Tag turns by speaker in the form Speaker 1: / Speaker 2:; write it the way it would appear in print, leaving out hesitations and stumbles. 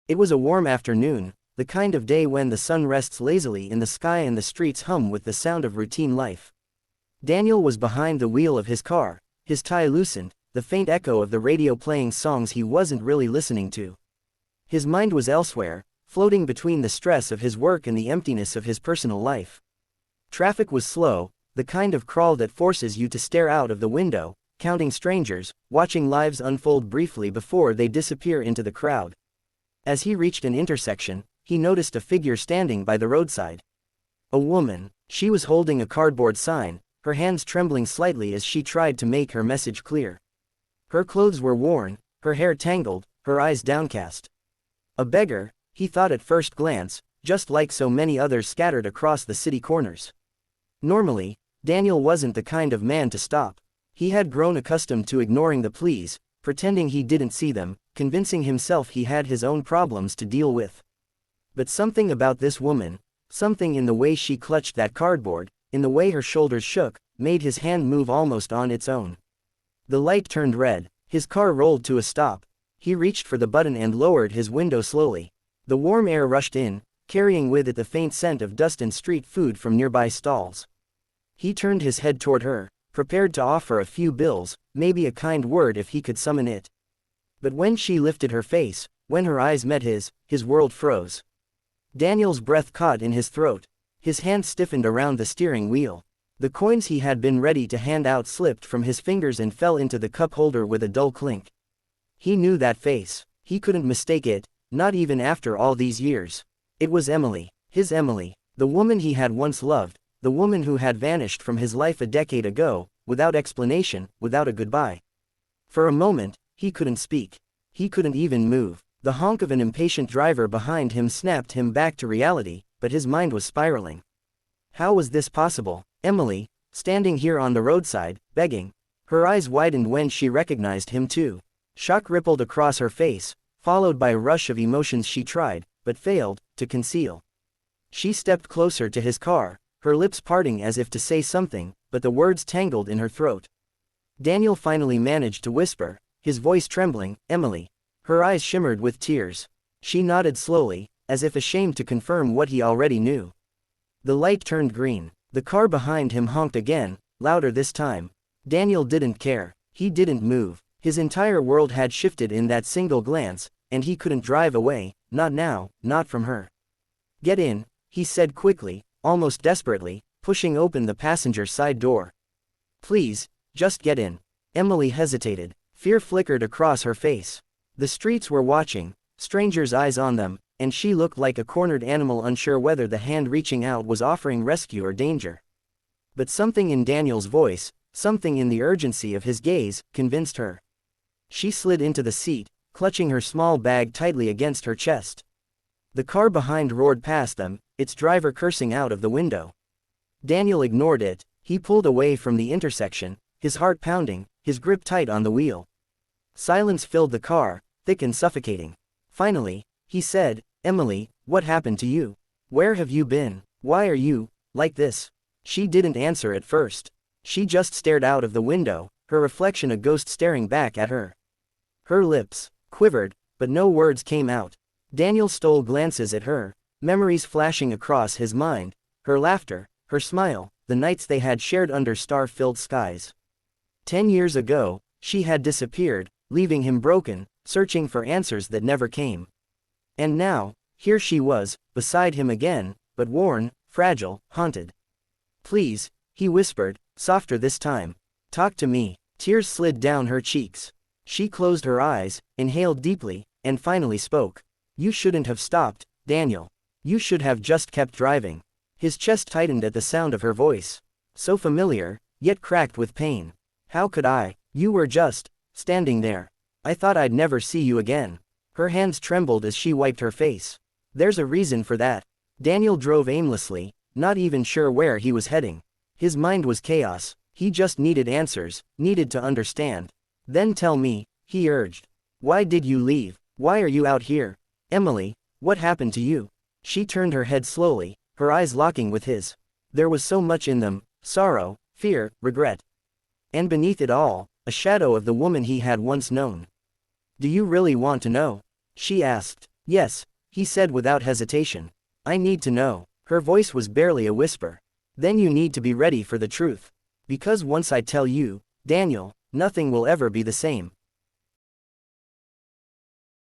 Speaker 1: It was a warm afternoon, the kind of day when the sun rests lazily in the sky and the streets hum with the sound of routine life. Daniel was behind the wheel of his car, his tie loosened, the faint echo of the radio playing songs he wasn't really listening to. His mind was elsewhere, floating between the stress of his work and the emptiness of his personal life. Traffic was slow, the kind of crawl that forces you to stare out of the window, counting strangers, watching lives unfold briefly before they disappear into the crowd. As he reached an intersection, he noticed a figure standing by the roadside. A woman. She was holding a cardboard sign, her hands trembling slightly as she tried to make her message clear. Her clothes were worn, her hair tangled, her eyes downcast. A beggar, he thought at first glance, just like so many others scattered across the city corners. Normally, Daniel wasn't the kind of man to stop. He had grown accustomed to ignoring the pleas, pretending he didn't see them, convincing himself he had his own problems to deal with. But something about this woman, something in the way she clutched that cardboard, in the way her shoulders shook, made his hand move almost on its own. The light turned red, his car rolled to a stop. He reached for the button and lowered his window slowly. The warm air rushed in, carrying with it the faint scent of dust and street food from nearby stalls. He turned his head toward her, prepared to offer a few bills, maybe a kind word if he could summon it. But when she lifted her face, when her eyes met his world froze. Daniel's breath caught in his throat. His hand stiffened around the steering wheel. The coins he had been ready to hand out slipped from his fingers and fell into the cup holder with a dull clink. He knew that face. He couldn't mistake it, not even after all these years. It was Emily, his Emily, the woman he had once loved, the woman who had vanished from his life a decade ago, without explanation, without a goodbye. For a moment, he couldn't speak. He couldn't even move. The honk of an impatient driver behind him snapped him back to reality, but his mind was spiraling. How was this possible? Emily, standing here on the roadside, begging. Her eyes widened when she recognized him too. Shock rippled across her face, followed by a rush of emotions she tried, but failed, to conceal. She stepped closer to his car, her lips parting as if to say something, but the words tangled in her throat. Daniel finally managed to whisper, his voice trembling, "Emily." Her eyes shimmered with tears. She nodded slowly, as if ashamed to confirm what he already knew. The light turned green. The car behind him honked again, louder this time. Daniel didn't care. He didn't move. His entire world had shifted in that single glance, and he couldn't drive away, not now, not from her. "Get in," he said quickly, almost desperately, pushing open the passenger side door. "Please, just get in." Emily hesitated. Fear flickered across her face. The streets were watching, strangers' eyes on them, and she looked like a cornered animal unsure whether the hand reaching out was offering rescue or danger. But something in Daniel's voice, something in the urgency of his gaze, convinced her. She slid into the seat, clutching her small bag tightly against her chest. The car behind roared past them, its driver cursing out of the window. Daniel ignored it. He pulled away from the intersection, his heart pounding, his grip tight on the wheel. Silence filled the car, thick and suffocating. Finally, he said, "Emily, what happened to you? Where have you been? Why are you like this?" She didn't answer at first. She just stared out of the window, her reflection a ghost staring back at her. Her lips quivered, but no words came out. Daniel stole glances at her, memories flashing across his mind, her laughter, her smile, the nights they had shared under star-filled skies. 10 years ago, she had disappeared, leaving him broken, searching for answers that never came. And now, here she was, beside him again, but worn, fragile, haunted. "Please," he whispered, softer this time. "Talk to me." Tears slid down her cheeks. She closed her eyes, inhaled deeply, and finally spoke. "You shouldn't have stopped, Daniel. You should have just kept driving." His chest tightened at the sound of her voice. So familiar, yet cracked with pain. "How could I? You were just standing there. I thought I'd never see you again." Her hands trembled as she wiped her face. "There's a reason for that." Daniel drove aimlessly, not even sure where he was heading. His mind was chaos. He just needed answers, needed to understand. "Then tell me," he urged. "Why did you leave? Why are you out here? Emily, what happened to you?" She turned her head slowly, her eyes locking with his. There was so much in them, sorrow, fear, regret. And beneath it all, a shadow of the woman he had once known. "Do you really want to know?" she asked. Yes, he said without hesitation. I need to know. Her voice was barely a whisper. Then you need to be ready for the truth. Because once I tell you, Daniel, nothing will ever be the same.